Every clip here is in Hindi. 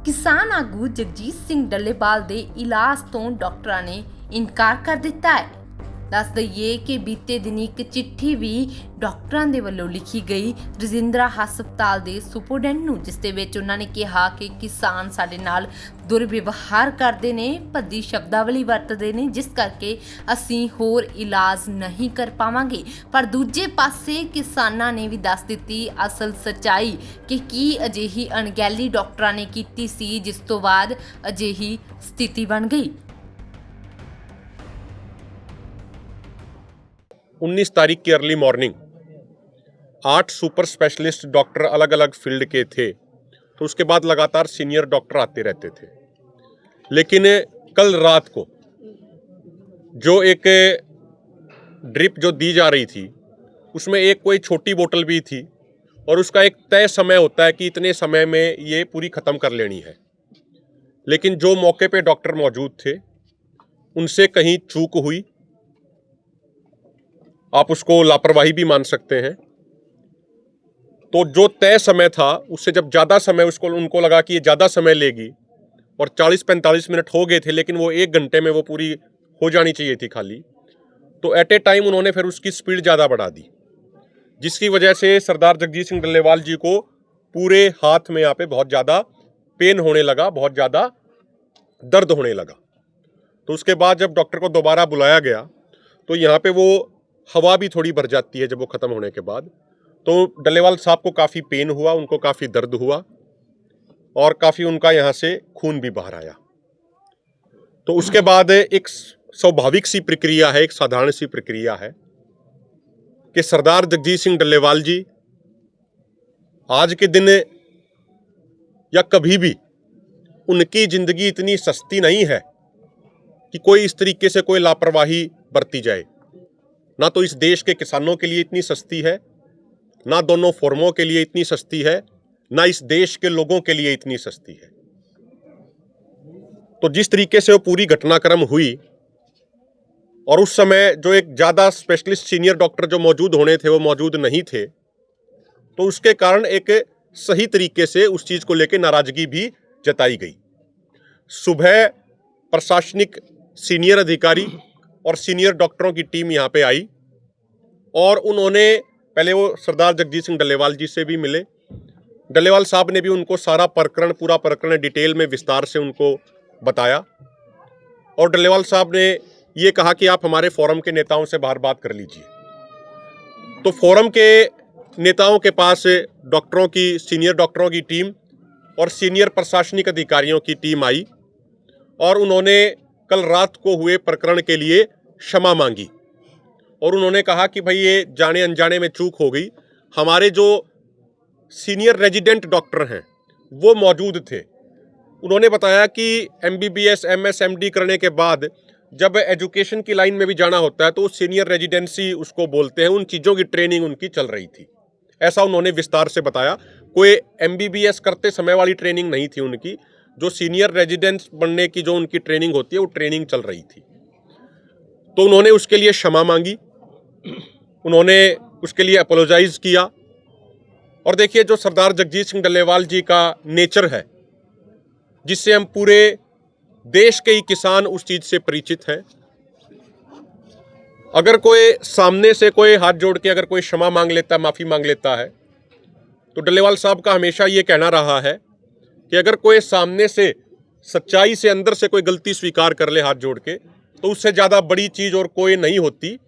किसान आगू जगजीत सिंह डल्लेवाल ਦੇ ਇਲਾਜ ਤੋਂ ਡਾਕਟਰਾਂ ਨੇ ਇਨਕਾਰ ਕਰ ਦਿੱਤਾ ਹੈ। ਦੱਸ ਦਈਏ ਕਿ ਬੀਤੇ ਦਿਨੀ ਇੱਕ ਚਿੱਠੀ ਵੀ ਡਾਕਟਰਾਂ ਦੇ ਵੱਲੋਂ ਲਿਖੀ ਗਈ ਰਜਿੰਦਰਾ ਹਸਪਤਾਲ ਦੇ ਸੁਪਰਡੈਂਟ ਨੂੰ, ਜਿਸ ਦੇ ਵਿੱਚ ਉਹਨਾਂ ਨੇ ਕਿਹਾ ਕਿ ਕਿਸਾਨ ਸਾਡੇ ਨਾਲ ਦੁਰਵਿਵਹਾਰ ਕਰਦੇ ਨੇ, ਭੱਦੀ ਸ਼ਬਦਾਵਲੀ ਵਰਤਦੇ ਨੇ, ਜਿਸ ਕਰਕੇ ਅਸੀਂ ਹੋਰ ਇਲਾਜ ਨਹੀਂ ਕਰ ਪਾਵਾਂਗੇ। ਪਰ ਦੂਜੇ ਪਾਸੇ ਕਿਸਾਨਾਂ ਨੇ ਵੀ ਦੱਸ ਦਿੱਤੀ ਅਸਲ ਸੱਚਾਈ ਕਿ ਕੀ ਅਜਿਹੀ ਅਣਗਹਿਲੀ ਡਾਕਟਰਾਂ ਨੇ ਕੀਤੀ ਸੀ, ਜਿਸ ਤੋਂ ਬਾਅਦ ਅਜਿਹੀ ਸਥਿਤੀ ਬਣ ਗਈ। 19 तारीख की early morning 8 super specialist doctor अलग अलग फील्ड के थे। तो उसके बाद लगातार सीनियर डॉक्टर आते रहते थे, लेकिन कल रात को जो एक ड्रिप जो दी जा रही थी उसमें एक कोई छोटी बोतल भी थी और उसका एक तय समय होता है कि इतने समय में ये पूरी ख़त्म कर लेनी है। लेकिन जो मौके पे डॉक्टर मौजूद थे उनसे कहीं चूक हुई, आप उसको लापरवाही भी मान सकते हैं। तो जो तय समय था उससे जब ज़्यादा समय उनको लगा कि ये ज़्यादा समय लेगी और 40-45 मिनट हो गए थे, लेकिन वो 1 घंटे में वो पूरी हो जानी चाहिए थी खाली, तो एट ए टाइम उन्होंने फिर उसकी स्पीड ज़्यादा बढ़ा दी, जिसकी वजह से सरदार जगजीत सिंह डल्लेवाल जी को पूरे हाथ में यहाँ पे बहुत ज़्यादा पेन होने लगा, बहुत ज़्यादा दर्द होने लगा। तो उसके बाद जब डॉक्टर को दोबारा बुलाया गया तो यहाँ पे वो हवा भी थोड़ी भर जाती है जब वो ख़त्म होने के बाद। तो डल्लेवाल साहब को काफ़ी पेन हुआ, उनको काफ़ी दर्द हुआ और काफ़ी उनका यहाँ से खून भी बाहर आया। तो उसके बाद एक स्वाभाविक सी प्रक्रिया है, एक साधारण सी प्रक्रिया है कि सरदार जगजीत सिंह डल्लेवाल जी आज के दिन या कभी भी उनकी ज़िंदगी इतनी सस्ती नहीं है कि कोई इस तरीके से कोई लापरवाही बरती जाए। ना तो इस देश के किसानों के लिए इतनी सस्ती है, ना दोनों फोरमों के लिए इतनी सस्ती है, ना इस देश के लोगों के लिए इतनी सस्ती है। तो जिस तरीके से वो पूरी घटनाक्रम हुई और उस समय जो एक ज़्यादा स्पेशलिस्ट सीनियर डॉक्टर जो मौजूद होने थे वो मौजूद नहीं थे, तो उसके कारण एक सही तरीके से उस चीज़ को लेकर नाराज़गी भी जताई गई। सुबह प्रशासनिक सीनियर अधिकारी और सीनियर डॉक्टरों की टीम यहाँ पे आई और उन्होंने पहले वो सरदार जगजीत सिंह डल्लेवाल जी से भी मिले। डल्लेवाल साहब ने भी उनको सारा प्रकरण, पूरा प्रकरण डिटेल में विस्तार से उनको बताया और डल्लेवाल साहब ने ये कहा कि आप हमारे फोरम के नेताओं से बाहर बात कर लीजिए। तो फोरम के नेताओं के पास डॉक्टरों की, सीनियर डॉक्टरों की टीम और सीनियर प्रशासनिक अधिकारियों की टीम आई और उन्होंने कल रात को हुए प्रकरण के लिए क्षमा मांगी और उन्होंने कहा कि भाई ये जाने अनजाने में चूक हो गई। हमारे जो सीनियर रेजिडेंट डॉक्टर हैं वो मौजूद थे। उन्होंने बताया कि MBBS MS MD करने के बाद जब एजुकेशन की लाइन में भी जाना होता है तो सीनियर रेजिडेंसी उसको बोलते हैं, उन चीज़ों की ट्रेनिंग उनकी चल रही थी। ऐसा उन्होंने विस्तार से बताया। कोई MBBS करते समय वाली ट्रेनिंग नहीं थी उनकी, जो सीनियर रेजिडेंट बनने की जो उनकी ट्रेनिंग होती है वो ट्रेनिंग चल रही थी। तो उन्होंने उसके लिए क्षमा मांगी, उन्होंने उसके लिए अपोलोजाइज किया। और देखिए जो सरदार जगजीत सिंह डल्लेवाल जी का नेचर है, जिससे हम पूरे देश के ही किसान उस चीज़ से परिचित हैं। अगर कोई सामने से कोई हाथ जोड़ के अगर कोई क्षमा मांग लेता है, माफ़ी मांग लेता है, तो डल्लेवाल साहब का हमेशा ये कहना रहा है कि अगर कोई सामने से सच्चाई से अंदर से कोई गलती स्वीकार कर ले हाथ जोड़ के, तो उससे ज़्यादा बड़ी चीज़ और कोई नहीं होती,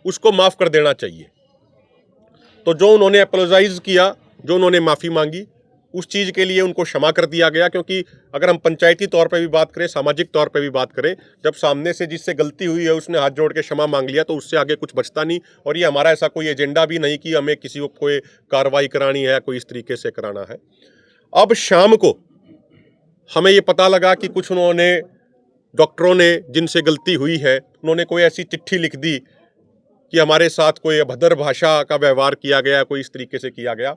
उसको माफ़ कर देना चाहिए। तो जो उन्होंने अपोलोजाइज़ किया, जो उन्होंने माफ़ी मांगी, उस चीज़ के लिए उनको क्षमा कर दिया गया। क्योंकि अगर हम पंचायती तौर पे भी बात करें, सामाजिक तौर पे भी बात करें, जब सामने से जिससे गलती हुई है उसने हाथ जोड़ के क्षमा मांग लिया तो उससे आगे कुछ बचता नहीं। और ये हमारा ऐसा कोई एजेंडा भी नहीं कि हमें किसी को कोई कार्रवाई करानी है, कोई इस तरीके से कराना है। अब शाम को हमें ये पता लगा कि कुछ उन्होंने डॉक्टरों ने जिनसे गलती हुई है, उन्होंने कोई ऐसी चिट्ठी लिख दी कि हमारे साथ कोई अभद्र भाषा का व्यवहार किया गया, कोई इस तरीके से किया गया।